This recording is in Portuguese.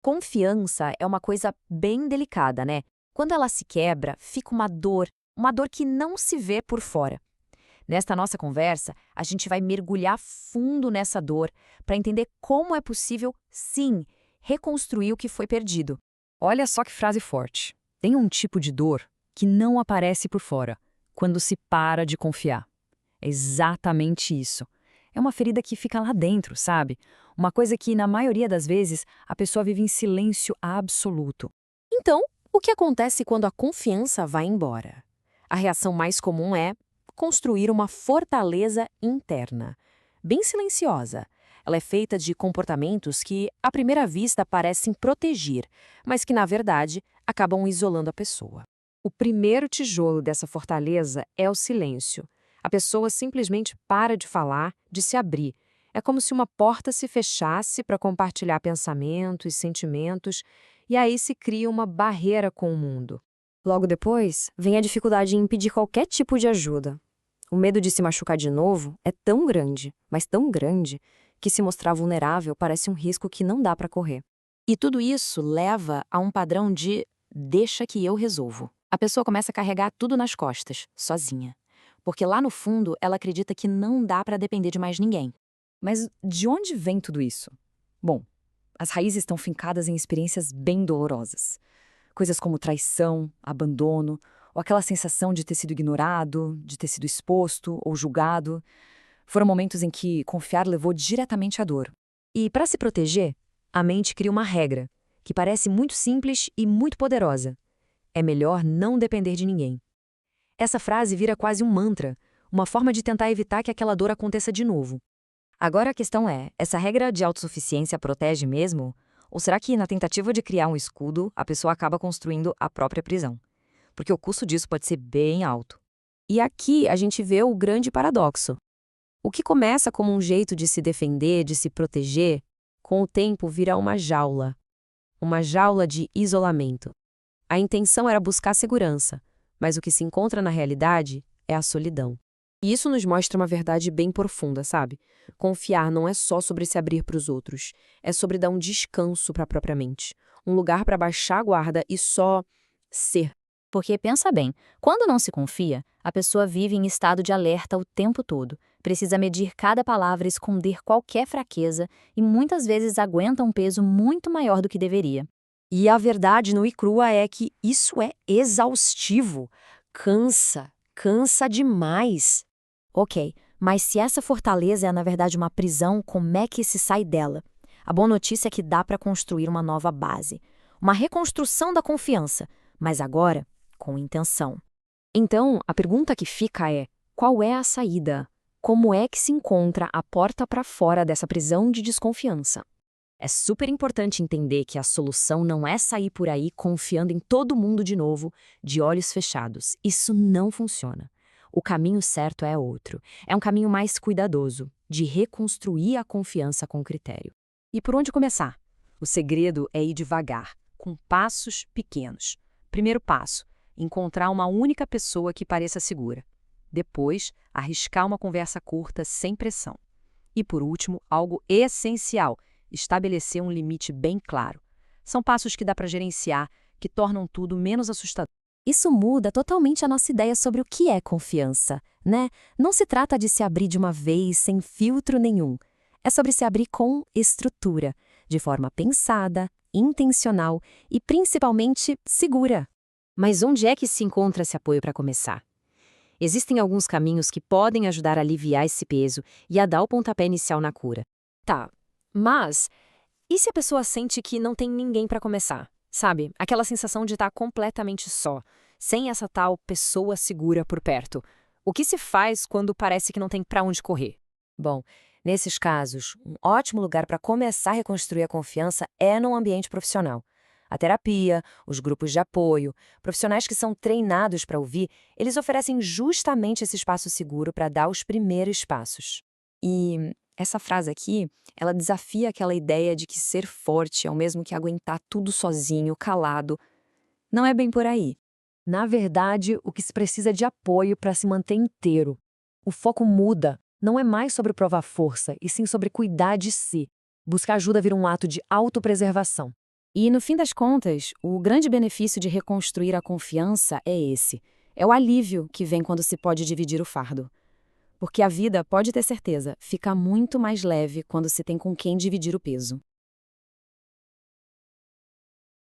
Confiança é uma coisa bem delicada, né? Quando ela se quebra, fica uma dor que não se vê por fora. Nesta nossa conversa, a gente vai mergulhar fundo nessa dor para entender como é possível, sim, reconstruir o que foi perdido. Olha só que frase forte. Tem um tipo de dor que não aparece por fora, quando se para de confiar. É exatamente isso. É uma ferida que fica lá dentro, sabe? Uma coisa que, na maioria das vezes, a pessoa vive em silêncio absoluto. Então, o que acontece quando a confiança vai embora? A reação mais comum é construir uma fortaleza interna, bem silenciosa. Ela é feita de comportamentos que, à primeira vista, parecem proteger, mas que, na verdade, acabam isolando a pessoa. O primeiro tijolo dessa fortaleza é o silêncio. A pessoa simplesmente para de falar, de se abrir. É como se uma porta se fechasse para compartilhar pensamentos, sentimentos, e aí se cria uma barreira com o mundo. Logo depois, vem a dificuldade em pedir qualquer tipo de ajuda. O medo de se machucar de novo é tão grande, mas tão grande, que se mostrar vulnerável parece um risco que não dá para correr. E tudo isso leva a um padrão de deixa que eu resolvo. A pessoa começa a carregar tudo nas costas, sozinha. Porque lá no fundo ela acredita que não dá para depender de mais ninguém. Mas de onde vem tudo isso? Bom, as raízes estão fincadas em experiências bem dolorosas. Coisas como traição, abandono, ou aquela sensação de ter sido ignorado, de ter sido exposto ou julgado. Foram momentos em que confiar levou diretamente à dor. E para se proteger, a mente cria uma regra, que parece muito simples e muito poderosa. É melhor não depender de ninguém. Essa frase vira quase um mantra, uma forma de tentar evitar que aquela dor aconteça de novo. Agora a questão é, essa regra de autossuficiência protege mesmo? Ou será que, na tentativa de criar um escudo, a pessoa acaba construindo a própria prisão? Porque o custo disso pode ser bem alto. E aqui a gente vê o grande paradoxo. O que começa como um jeito de se defender, de se proteger, com o tempo vira uma jaula de isolamento. A intenção era buscar segurança, mas o que se encontra na realidade é a solidão. E isso nos mostra uma verdade bem profunda, sabe? Confiar não é só sobre se abrir para os outros, é sobre dar um descanso para a própria mente, um lugar para baixar a guarda e só ser. Porque pensa bem, quando não se confia, a pessoa vive em estado de alerta o tempo todo, precisa medir cada palavra, esconder qualquer fraqueza e muitas vezes aguenta um peso muito maior do que deveria. E a verdade nua e crua é que isso é exaustivo, cansa demais. Ok, mas se essa fortaleza é na verdade uma prisão, como é que se sai dela? A boa notícia é que dá para construir uma nova base, uma reconstrução da confiança, mas agora com intenção. Então, a pergunta que fica é: qual é a saída? Como é que se encontra a porta para fora dessa prisão de desconfiança? É super importante entender que a solução não é sair por aí confiando em todo mundo de novo, de olhos fechados. Isso não funciona. O caminho certo é outro. É um caminho mais cuidadoso, de reconstruir a confiança com critério. E por onde começar? O segredo é ir devagar, com passos pequenos. Primeiro passo: encontrar uma única pessoa que pareça segura. Depois, arriscar uma conversa curta sem pressão. E por último, algo essencial: estabelecer um limite bem claro. São passos que dá para gerenciar, que tornam tudo menos assustador. Isso muda totalmente a nossa ideia sobre o que é confiança, né? Não se trata de se abrir de uma vez, sem filtro nenhum. É sobre se abrir com estrutura, de forma pensada, intencional e principalmente segura. Mas onde é que se encontra esse apoio para começar? Existem alguns caminhos que podem ajudar a aliviar esse peso e a dar o pontapé inicial na cura. Tá, mas e se a pessoa sente que não tem ninguém para começar? Sabe, aquela sensação de estar completamente só, sem essa tal pessoa segura por perto. O que se faz quando parece que não tem para onde correr? Bom, nesses casos, um ótimo lugar para começar a reconstruir a confiança é no ambiente profissional. A terapia, os grupos de apoio, profissionais que são treinados para ouvir, eles oferecem justamente esse espaço seguro para dar os primeiros passos. E essa frase aqui, ela desafia aquela ideia de que ser forte é o mesmo que aguentar tudo sozinho, calado. Não é bem por aí. Na verdade, o que se precisa é de apoio para se manter inteiro. O foco muda. Não é mais sobre provar força, e sim sobre cuidar de si. Buscar ajuda vira um ato de autopreservação. E, no fim das contas, o grande benefício de reconstruir a confiança é esse. É o alívio que vem quando se pode dividir o fardo. Porque a vida, pode ter certeza, fica muito mais leve quando se tem com quem dividir o peso.